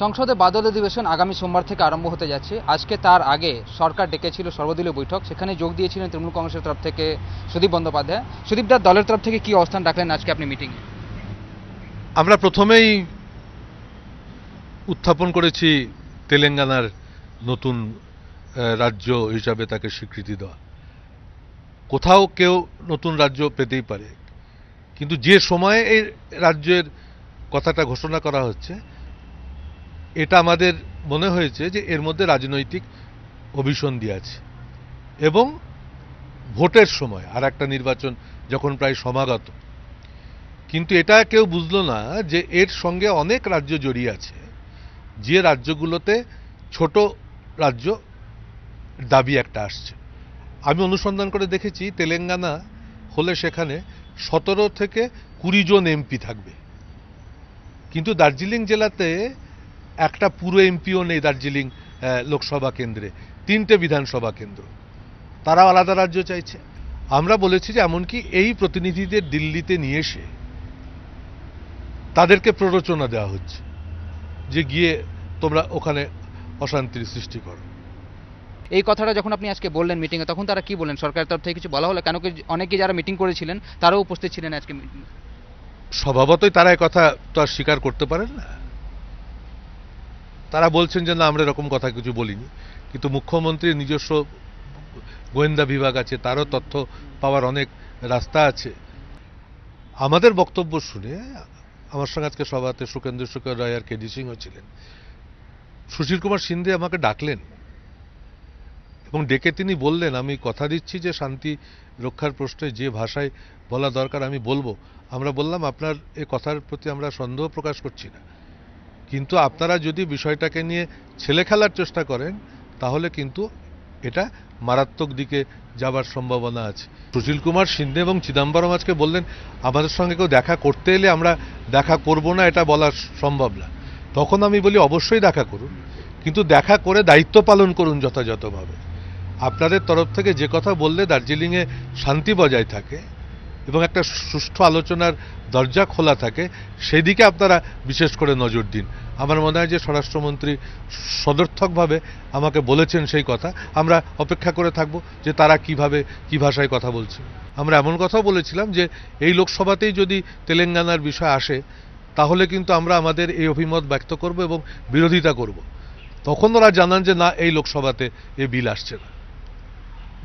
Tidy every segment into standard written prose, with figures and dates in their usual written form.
সংসদে বাদল অধিবেশন আগামী সোমবার থেকে আরম্ভ হতে যাচ্ছে। আজকে তার আগে সরকার ডেকেছিল সর্বদলীয় বৈঠক, সেখানে যোগ দিয়েছিলেন তৃণমূল কংগ্রেসের তরফ থেকে সুদীপ বন্দ্যোপাধ্যায়। সুদীপদার দলের তরফ থেকে কি অবস্থান রাখলেন আজকে আপনি মিটিংয়ে? আমরা প্রথমেই উত্থাপন করেছি তেলেঙ্গানার নতুন রাজ্য হিসাবে তাকে স্বীকৃতি দেওয়া। কোথাও কেউ নতুন রাজ্য পেতেই পারে, কিন্তু যে সময়ে এই রাজ্যের কথাটা ঘোষণা করা হচ্ছে, এটা আমাদের মনে হয়েছে যে এর মধ্যে রাজনৈতিক অভিসন্ধি আছে এবং ভোটের সময় আর একটা নির্বাচন যখন প্রায় সমাগত, কিন্তু এটা কেউ বুঝলো না যে এর সঙ্গে অনেক রাজ্য জড়িয়ে আছে, যে রাজ্যগুলোতে ছোট রাজ্য দাবি একটা আসছে। আমি অনুসন্ধান করে দেখেছি তেলেঙ্গানা হলে সেখানে 17 থেকে 20 জন এমপি থাকবে, কিন্তু দার্জিলিং জেলাতে একটা পুরো এমপিও নেই। দার্জিলিং লোকসভা কেন্দ্রে 3টে বিধানসভা কেন্দ্র, তারা আলাদা রাজ্য চাইছে। আমরা বলেছি যে এমনকি এই প্রতিনিধিদের দিল্লিতে নিয়ে এসে তাদেরকে প্ররোচনা দেওয়া হচ্ছে যে গিয়ে তোমরা ওখানে অশান্তির সৃষ্টি করো। এই কথাটা যখন আপনি আজকে বললেন মিটিংয়ে, তখন তারা কি বললেন? সরকারের তরফ থেকে কিছু বলা হলো? কেন কি অনেকে যারা মিটিং করেছিলেন তারাও উপস্থিত ছিলেন আজকে মিটিংয়ে? স্বভাবতই তারা এই কথা তো আর স্বীকার করতে পারেন না। তারা বলছেন যে না, আমরা এরকম কথা কিছু বলিনি, কিন্তু মুখ্যমন্ত্রীর নিজস্ব গোয়েন্দা বিভাগ আছে, তারও তথ্য পাওয়ার অনেক রাস্তা আছে। আমাদের বক্তব্য শুনে আমার সঙ্গে আজকে সভাতে সুকেন্দ্র শেখর রায় আর কেডি সিংহ ছিলেন। সুশীল কুমার সিন্ধে আমাকে ডাকলেন এবং ডেকে তিনি বললেন, আমি কথা দিচ্ছি যে শান্তি রক্ষার প্রশ্নে যে ভাষায় বলা দরকার আমি বলবো। আমরা বললাম, আপনার এই কথার প্রতি আমরা সন্দেহ প্রকাশ করছি না, কিন্তু আপনারা যদি বিষয়টাকে নিয়ে ছেলে খেলার চেষ্টা করেন তাহলে কিন্তু এটা মারাত্মক দিকে যাবার সম্ভাবনা আছে। সুশীল কুমার সিন্ধে এবং চিদম্বরম আজকে বললেন, আমাদের সঙ্গে কেউ দেখা করতে এলে আমরা দেখা করব না, এটা বলা সম্ভব না। তখন আমি বলি, অবশ্যই দেখা করুন, কিন্তু দেখা করে দায়িত্ব পালন করুন যথাযথভাবে। আপনাদের তরফ থেকে যে কথা বললে দার্জিলিংয়ে শান্তি বজায় থাকে এবং একটা সুষ্ঠু আলোচনার দরজা খোলা থাকে, সেদিকে আপনারা বিশেষ করে নজর দিন। আমার মনে হয় যে স্বরাষ্ট্রমন্ত্রী সদর্থকভাবে আমাকে বলেছেন সেই কথা। আমরা অপেক্ষা করে থাকব যে তারা কিভাবে কি ভাষায় কথা বলছে। আমরা এমন কথাও বলেছিলাম যে এই লোকসভাতেই যদি তেলেঙ্গানার বিষয় আসে তাহলে কিন্তু আমরা আমাদের এই অভিমত ব্যক্ত করব এবং বিরোধিতা করব। তখন ওরা জানান যে না, এই লোকসভাতে এই বিল আসছে না।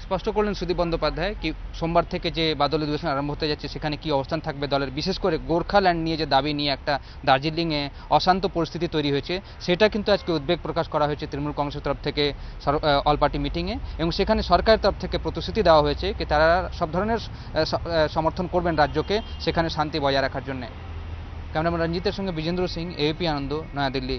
স্পষ্ট করলেন সুদীপ বন্দ্যোপাধ্যায় কি সোমবার থেকে যে বাদল অধিবেশন আরম্ভ হতে যাচ্ছে সেখানে কি অবস্থান থাকবে দলের, বিশেষ করে গোর্খাল্যান্ড নিয়ে যে দাবি নিয়ে একটা দার্জিলিংয়ে অশান্ত পরিস্থিতি তৈরি হয়েছে, সেটা কিন্তু আজকে উদ্বেগ প্রকাশ করা হয়েছে তৃণমূল কংগ্রেসের তরফ থেকে অল পার্টি মিটিংয়ে, এবং সেখানে সরকারের তরফ থেকে প্রতিশ্রুতি দেওয়া হয়েছে যে তারা সব ধরনের সমর্থন করবেন রাজ্যকে সেখানে শান্তি বজায় রাখার জন্য। ক্যামেরাম্যান রঞ্জিতের সঙ্গে বিজেন্দ্র সিং, এবিপি আনন্দ, নয়াদিল্লি।